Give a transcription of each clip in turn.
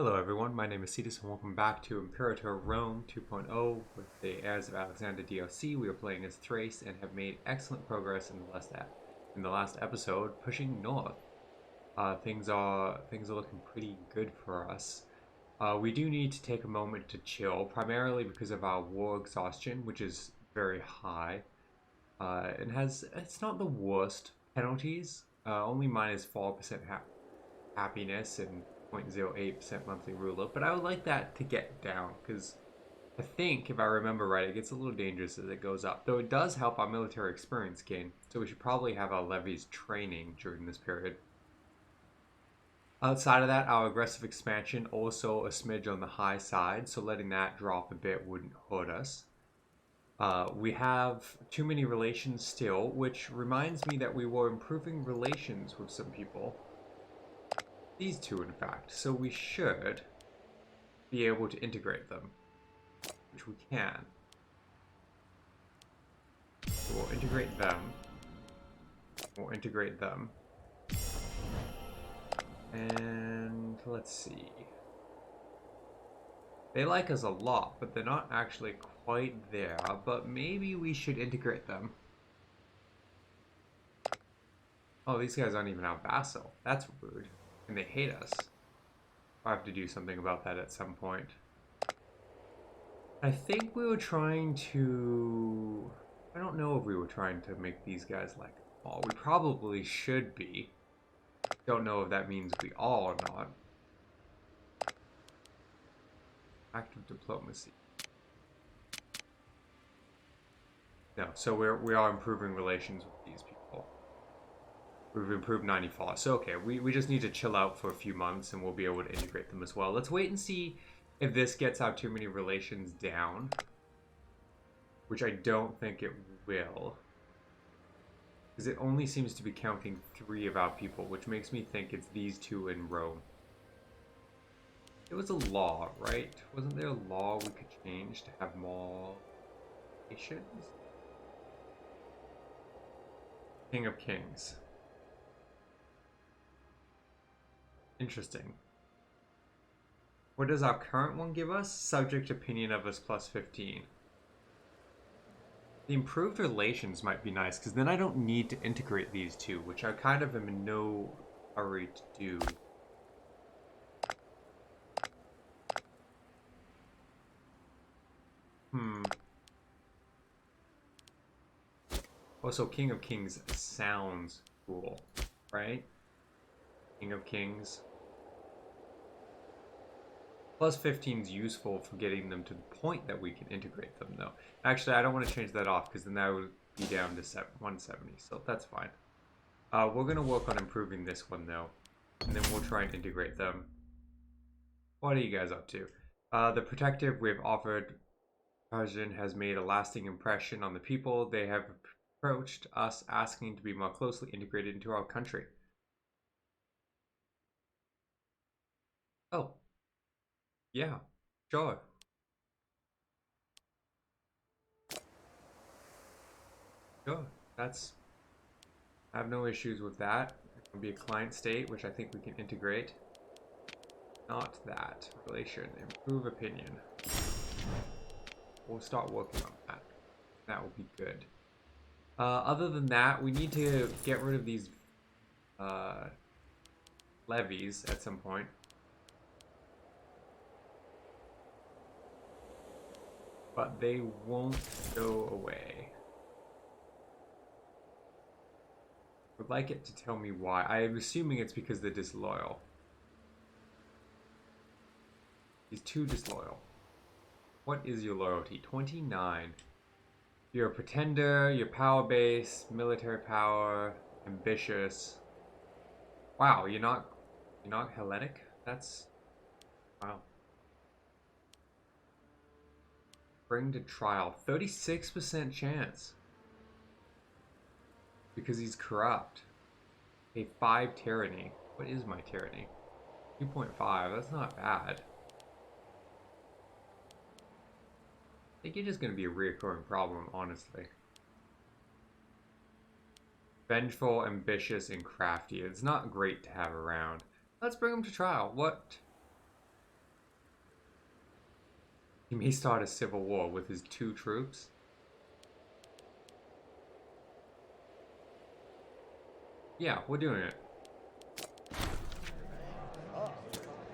Hello everyone, my name is Cetus and welcome back to Imperator Rome 2.0 with the Heirs of Alexander DLC. We are playing as Thrace and have made excellent progress in the last episode, pushing north. Things are looking pretty good for us. We do need to take a moment to chill, primarily because of our war exhaustion, which is very high. It's not the worst penalties, only minus 4% happiness and 0.08% monthly ruler, but I would like that to get down because I think, if I remember right, it gets a little dangerous as it goes up. Though it does help our military experience gain, so we should probably have our levies training during this period. Outside of that, our aggressive expansion also a smidge on the high side, so letting that drop a bit wouldn't hurt us. We have too many relations still, which reminds me that we were improving relations with some people. These two, in fact. So we should be able to integrate them, which we can. So we'll integrate them. We'll integrate them. And let's see. They like us a lot, but they're not actually quite there. But maybe we should integrate them. Oh, these guys aren't even our vassal. That's rude. And they hate us. I have to do something about that at some point. I think we were trying to... I don't know if we were trying to make these guys like all. We probably should be. Don't know if that means we all or not. Active diplomacy. No, so we are improving relations with these people. We've improved 94. So okay, we just need to chill out for a few months and we'll be able to integrate them as well. Let's wait and see if this gets our too many relations down. Which I don't think it will. Because it only seems to be counting 3 of our people, which makes me think it's these 2 in Rome. It was a law, right? Wasn't there a law we could change to have more nations? King of Kings. Interesting. What does our current one give us? Subject opinion of us plus 15. The improved relations might be nice, because then I don't need to integrate these 2, which I kind of am in no hurry to do. Also, King of Kings sounds cool, right? King of Kings. Plus 15 is useful for getting them to the point that we can integrate them, though. Actually, I don't want to change that off, because then that would be down to 170, so that's fine. We're going to work on improving this one, though, and then we'll try and integrate them. What are you guys up to? The protective we've offered Persian has made a lasting impression on the people. They have approached us asking to be more closely integrated into our country. Oh. Yeah, sure. Sure. That's... I have no issues with that. It can be a client state, which I think we can integrate. Not that. Relation. Improve opinion. We'll start working on that. That will be good. Other than that, we need to get rid of these levies at some point. But they won't go away. I would like it to tell me why. I am assuming it's because they're disloyal. He's too disloyal. What is your loyalty? 29. You're a pretender, you're power base, military power, ambitious. Wow, you're not Hellenic? That's... wow. Bring to trial. 36% chance. Because he's corrupt. A 5 tyranny. What is my tyranny? 2.5. That's not bad. I think you're just going to be a reoccurring problem, honestly. Vengeful, ambitious, and crafty. It's not great to have around. Let's bring him to trial. What? He may start a civil war with his 2 troops. Yeah, we're doing it.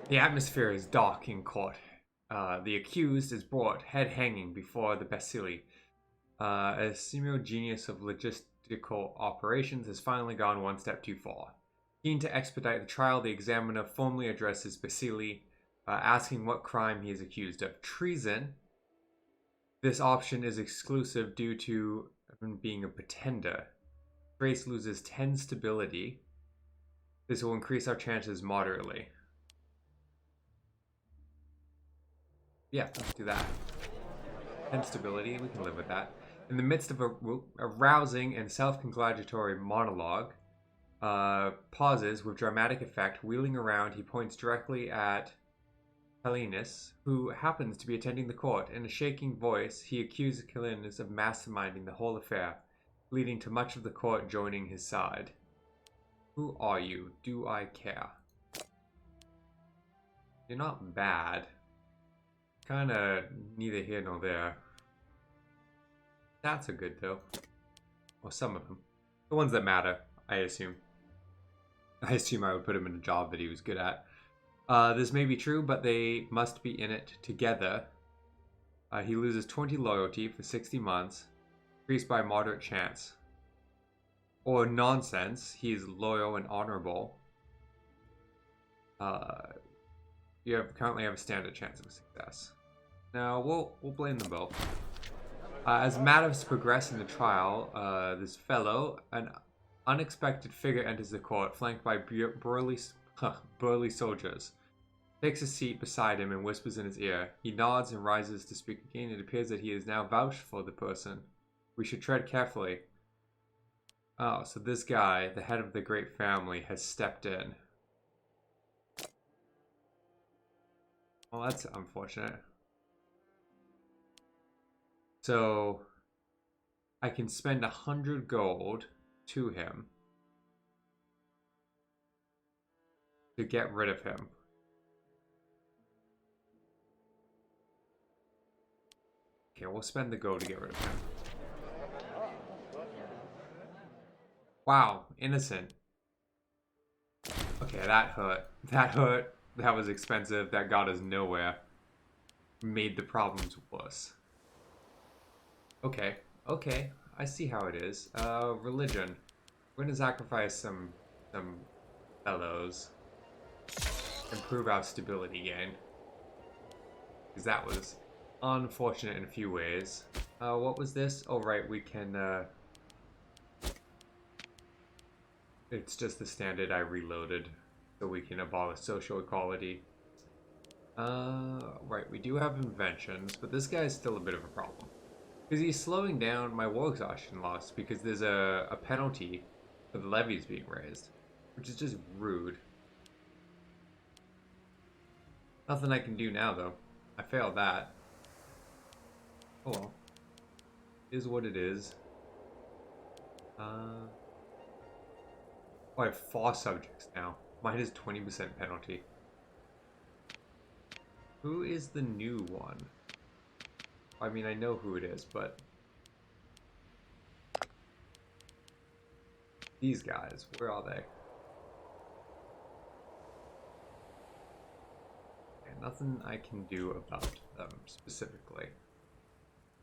The atmosphere is dark in court. The accused is brought head hanging before the bacilli. A Simio genius of logistical operations has finally gone one step too far. Keen to expedite the trial, the examiner formally addresses Bacilli, asking what crime he is accused of. Treason. This option is exclusive due to being a pretender. Thrace loses 10 stability. This will increase our chances moderately. Yeah, let's do that. 10 stability, we can live with that. In the midst of a rousing and self-congratulatory monologue, pauses with dramatic effect. Wheeling around, he points directly at Calenus, who happens to be attending the court. In a shaking voice, he accuses Calenus of masterminding the whole affair, leading to much of the court joining his side. Who are you? Do I care? You're not bad. Kinda neither here nor there. Stats are good though. Or some of them. The ones that matter, I assume. I assume I would put him in a job that he was good at. This may be true, but they must be in it together. He loses 20 loyalty for 60 months, increased by moderate chance. Or nonsense, he is loyal and honorable. You currently have a standard chance of success. Now, we'll blame them both. As matters progress in the trial, this fellow, an unexpected figure, enters the court, flanked by burly soldiers. Takes a seat beside him and whispers in his ear. He nods and rises to speak again. It appears that he is now vouched for the person. We should tread carefully. Oh, so this guy, the head of the great family, has stepped in. Well, that's unfortunate. So, I can spend 100 gold to him to get rid of him. Okay, we'll spend the gold to get rid of him. Wow, innocent. Okay, that hurt. That hurt. That was expensive. That got us nowhere. Made the problems worse. Okay, okay. I see how it is. Religion. We're gonna sacrifice some fellows. Improve our stability gain. Because that was unfortunate in a few ways. What was this? Oh, right, we can, it's just the standard I reloaded. So we can abolish social equality. Right, we do have inventions, but this guy is still a bit of a problem. Because he's slowing down my war exhaustion loss because there's a penalty for the levies being raised. Which is just rude. Nothing I can do now, though. I failed that. Oh well. It is what it is. Oh, I have 4 subjects now. Mine is 20% penalty. Who is the new one? I mean, I know who it is, but... These guys, where are they? Okay, nothing I can do about them specifically.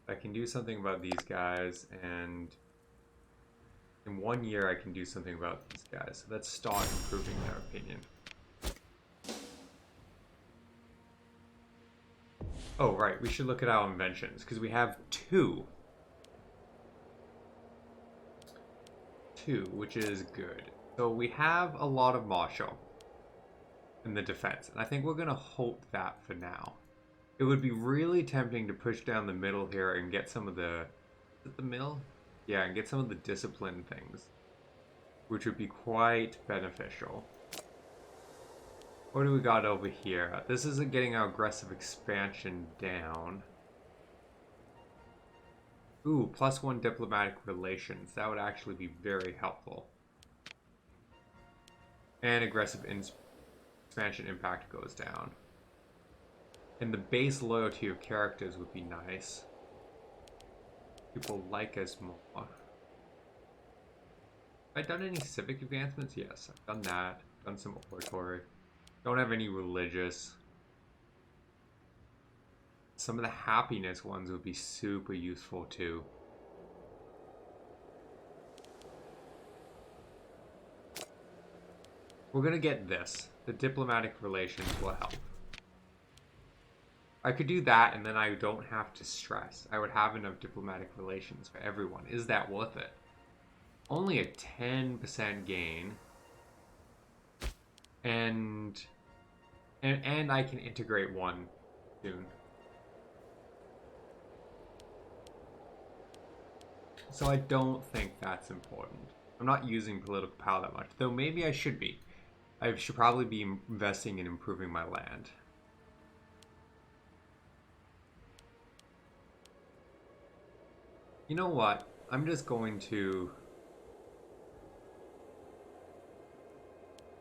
I can do something about these guys, and... in 1 year I can do something about these guys. So let's start improving their opinion. Oh, right, we should look at our inventions, because we have 2. 2, which is good. So we have a lot of martial in the defense, and I think we're going to hold that for now. It would be really tempting to push down the middle here and get some of the... Is it the middle? Yeah, and get some of the discipline things, which would be quite beneficial. What do we got over here? This isn't getting our aggressive expansion down. Ooh, +1 diplomatic relations. That would actually be very helpful. And aggressive expansion impact goes down. And the base loyalty of characters would be nice. People like us more. Have I done any civic advancements? Yes, I've done that. Done some oratory. Don't have any religious. Some of the happiness ones would be super useful too. We're gonna get this. The diplomatic relations will help. I could do that and then I don't have to stress. I would have enough diplomatic relations for everyone. Is that worth it? Only a 10% gain. And I can integrate one soon. So I don't think that's important. I'm not using political power that much, though maybe I should be. I should probably be investing in improving my land. You know what? I'm just going to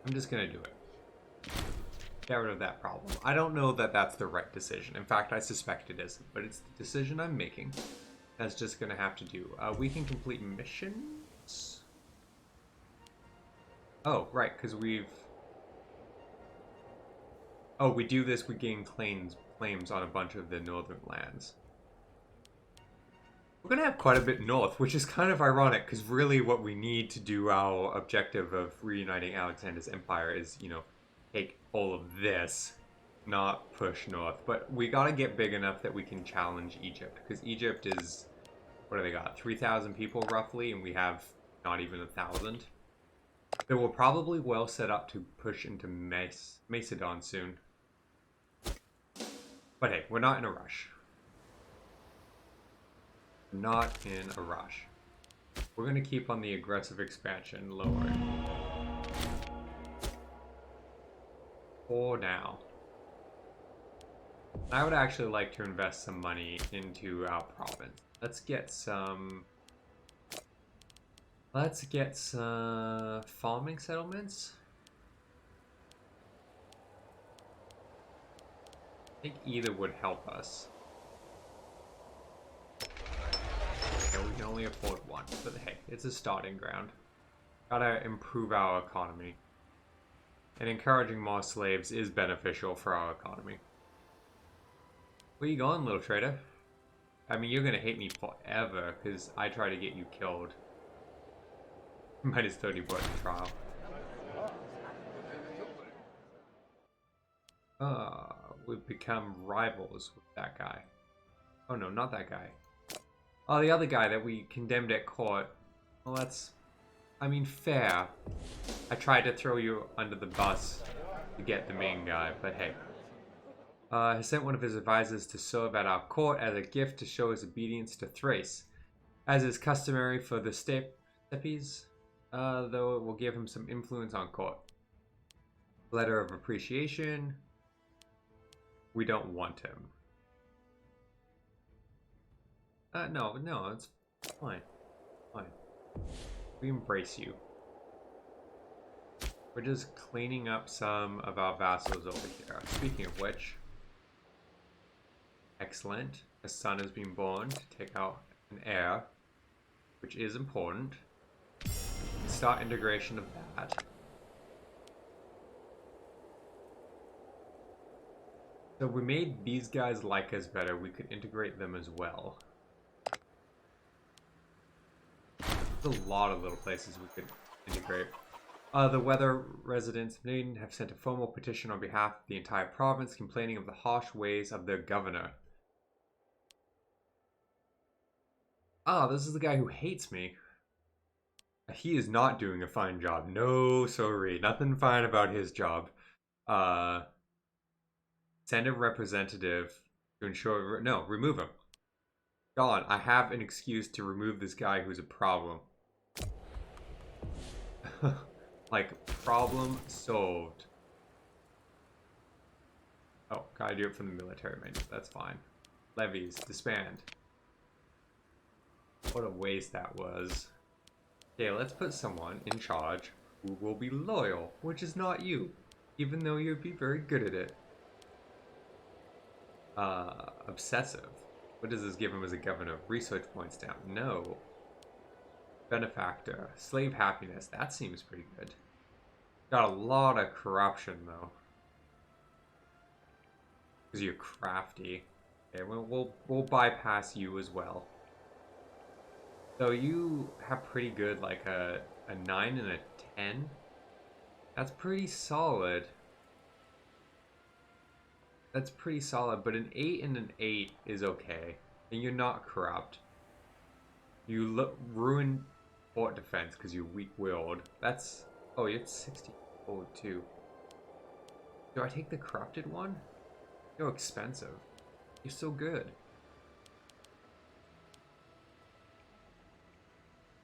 do it. Get rid of that problem. I don't know that that's the right decision. In fact, I suspect it isn't, but it's the decision I'm making. That's just going to have to do. We can complete missions? Oh, right, because we've... Oh, we do this, we gain claims on a bunch of the northern lands. We're going to have quite a bit north, which is kind of ironic, because really what we need to do our objective of reuniting Alexander's empire is, you know, take all of this, not push north. But we got to get big enough that we can challenge Egypt, because Egypt is, what do they got, 3,000 people roughly, and we have not even 1,000. So we're probably well set up to push into Macedon soon. But hey, we're not in a rush. Not in a rush. We're going to keep on the aggressive expansion lowering. For now. I would actually like to invest some money into our province. Let's get some farming settlements. I think either would help us. Okay, we can only afford one, but hey, it's a starting ground. Gotta improve our economy. And encouraging more slaves is beneficial for our economy. Where you going, little trader? I mean, you're gonna hate me forever, because I try to get you killed. Minus 30 bucks trial. We've become rivals with that guy. Oh no, not that guy. Oh, the other guy that we condemned at court. Well, that's... I mean, fair. I tried to throw you under the bus to get the main guy, but hey. He sent one of his advisors to serve at our court as a gift to show his obedience to Thrace. As is customary for the Stepes, though it will give him some influence on court. Letter of appreciation. We don't want him. No, it's fine. Fine. We embrace you. We're just cleaning up some of our vassals over here. Speaking of which, excellent. A son has been born to take out an heir, which is important. Start integration of that. So we made these guys like us better. We could integrate them as well. There's a lot of little places we could integrate. The weather residents have sent a formal petition on behalf of the entire province complaining of the harsh ways of their governor. Ah, this is the guy who hates me. He is not doing a fine job. No, sorry. Nothing fine about his job. Send a representative to ensure... No, remove him. God, I have an excuse to remove this guy who's a problem. Like, problem solved. Oh, gotta do it from the military menu. That's fine. Levies, disband. What a waste that was. Okay, let's put someone in charge who will be loyal, which is not you, even though you'd be very good at it. Obsessive. What does this give him as a governor? Research points down. No. Benefactor. Slave happiness. That seems pretty good. Got a lot of corruption, though. Because you're crafty. Okay, we'll bypass you as well. So you have pretty good, like a 9 and a 10. That's pretty solid. That's pretty solid, but an 8 and an 8 is okay. And you're not corrupt. You ruin fort defense because you're weak-willed. That's... Oh, you're at 60. Oh, too. Do I take the corrupted one? You're expensive. You're so good.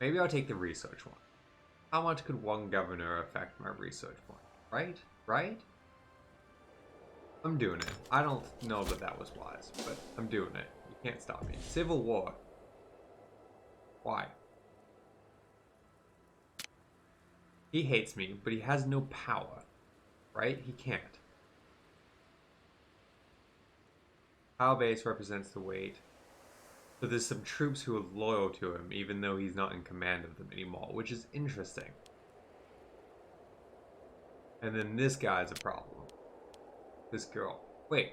Maybe I'll take the research one. How much could one governor affect my research point? Right? Right? I'm doing it. I don't know that that was wise, but I'm doing it. You can't stop me. Civil war. Why? He hates me, but he has no power. Right? He can't. Power base represents the weight. So there's some troops who are loyal to him, even though he's not in command of them anymore, which is interesting. And then this guy's a problem. This girl. Wait.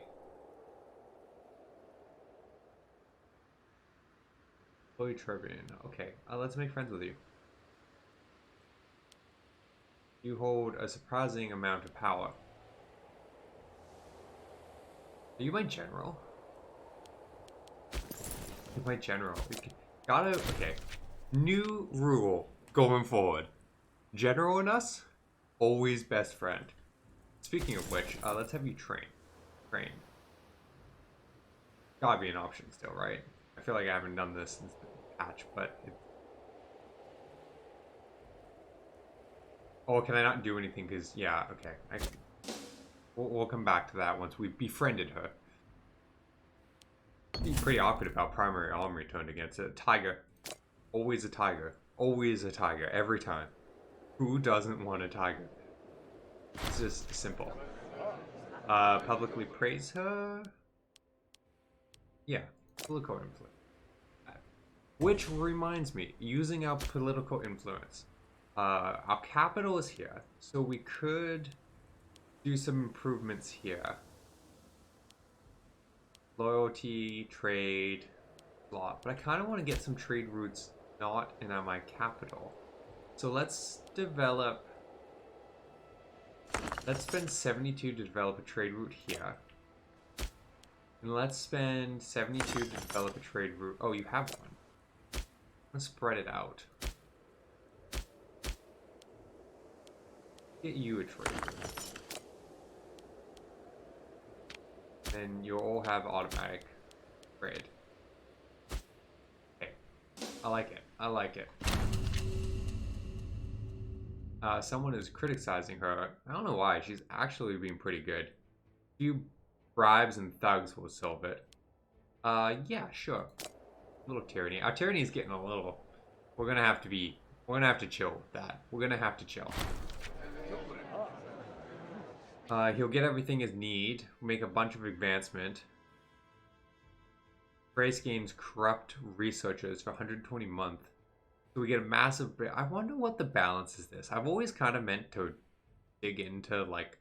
Chloe Tribune. Okay, let's make friends with you. You hold a surprising amount of power. Are you my general? You're my general. Gotta... Okay. New rule going forward. General and us, always best friend. Speaking of which, let's have you train. Train. Gotta be an option still, right? I feel like I haven't done this since the patch, but... Oh, can I not do anything? Because, yeah, okay. We'll come back to that once we've befriended her. He's pretty awkward about primary army turned against it. Tiger. Always a tiger. Always a tiger. Every time. Who doesn't want a tiger? It's just simple. Publicly praise her? Yeah. Political influence. Which reminds me, using our political influence. Our capital is here, so we could do some improvements here. Loyalty, trade, slot. But I kind of want to get some trade routes not in my capital. So let's develop... Let's spend 72 to develop a trade route here. And let's spend 72 to develop a trade route... Oh, you have one. Let's spread it out. Get you a trade route. Then you'll all have automatic trade. Okay. I like it. I like it. Someone is criticizing her. I don't know why. She's actually being pretty good. A few bribes and thugs will solve it. Yeah, sure. A little tyranny. Our tyranny is getting a little... We're gonna have to chill with that. We're gonna have to chill. He'll get everything his need. Make a bunch of advancement. Thrace gains corrupt researchers for 120 a month. So we get a massive... I wonder what the balance is this. I've always kind of meant to dig into, like,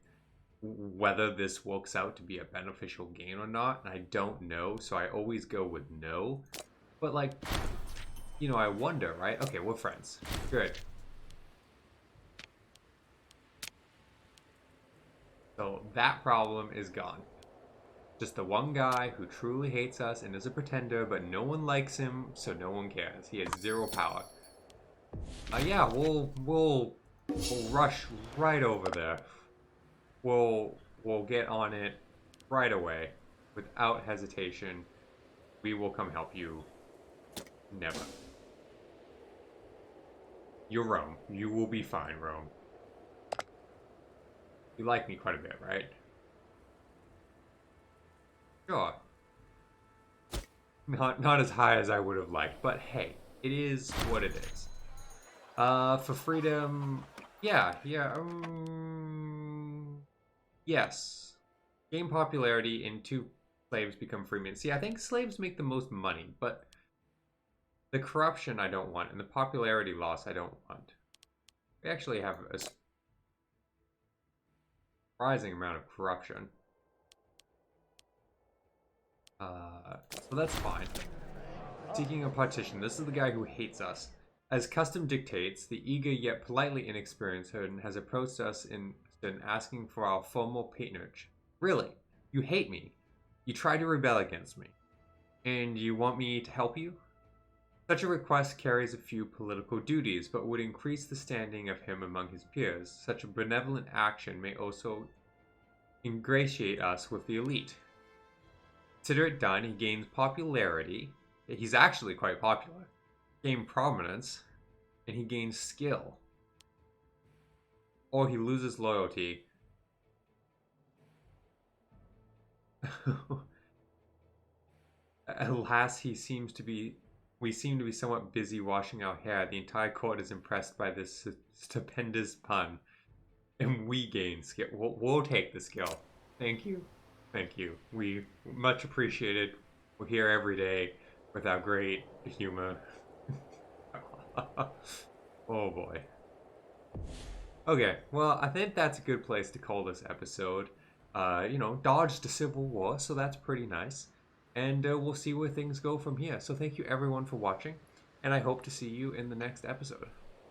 whether this works out to be a beneficial gain or not. And I don't know, so I always go with no. But, like, you know, I wonder, right? Okay, we're friends. Good. So that problem is gone. Just the one guy who truly hates us and is a pretender, but no one likes him, so no one cares. He has 0 power. Yeah, we'll rush right over there. We'll get on it right away, without hesitation. We will come help you. Never. You're Rome. You will be fine, Rome. You like me quite a bit, right? Sure. Not as high as I would have liked, but hey, it is what it is. For freedom, yeah, yes. Gain popularity in 2 slaves become freemen. See, I think slaves make the most money, but the corruption I don't want, and the popularity loss I don't want. We actually have a surprising amount of corruption. So that's fine. Seeking a partition. This is the guy who hates us. As custom dictates, the eager yet politely inexperienced Herden has approached us in asking for our formal patronage. Really? You hate me? You try to rebel against me? And you want me to help you? Such a request carries a few political duties, but would increase the standing of him among his peers. Such a benevolent action may also ingratiate us with the elite. Consider it done, he gains popularity. He's actually quite popular. Gain prominence, and he gains skill. Or he loses loyalty. Alas, we seem to be somewhat busy washing our hair. The entire court is impressed by this stupendous pun. And we gain skill. We'll take the skill. Thank you. Thank you. We much appreciated. We're here every day with our great humor. Oh boy. Okay, well, I think that's a good place to call this episode. Dodged a civil war, so that's pretty nice. And we'll see where things go from here. So thank you everyone for watching, and I hope to see you in the next episode.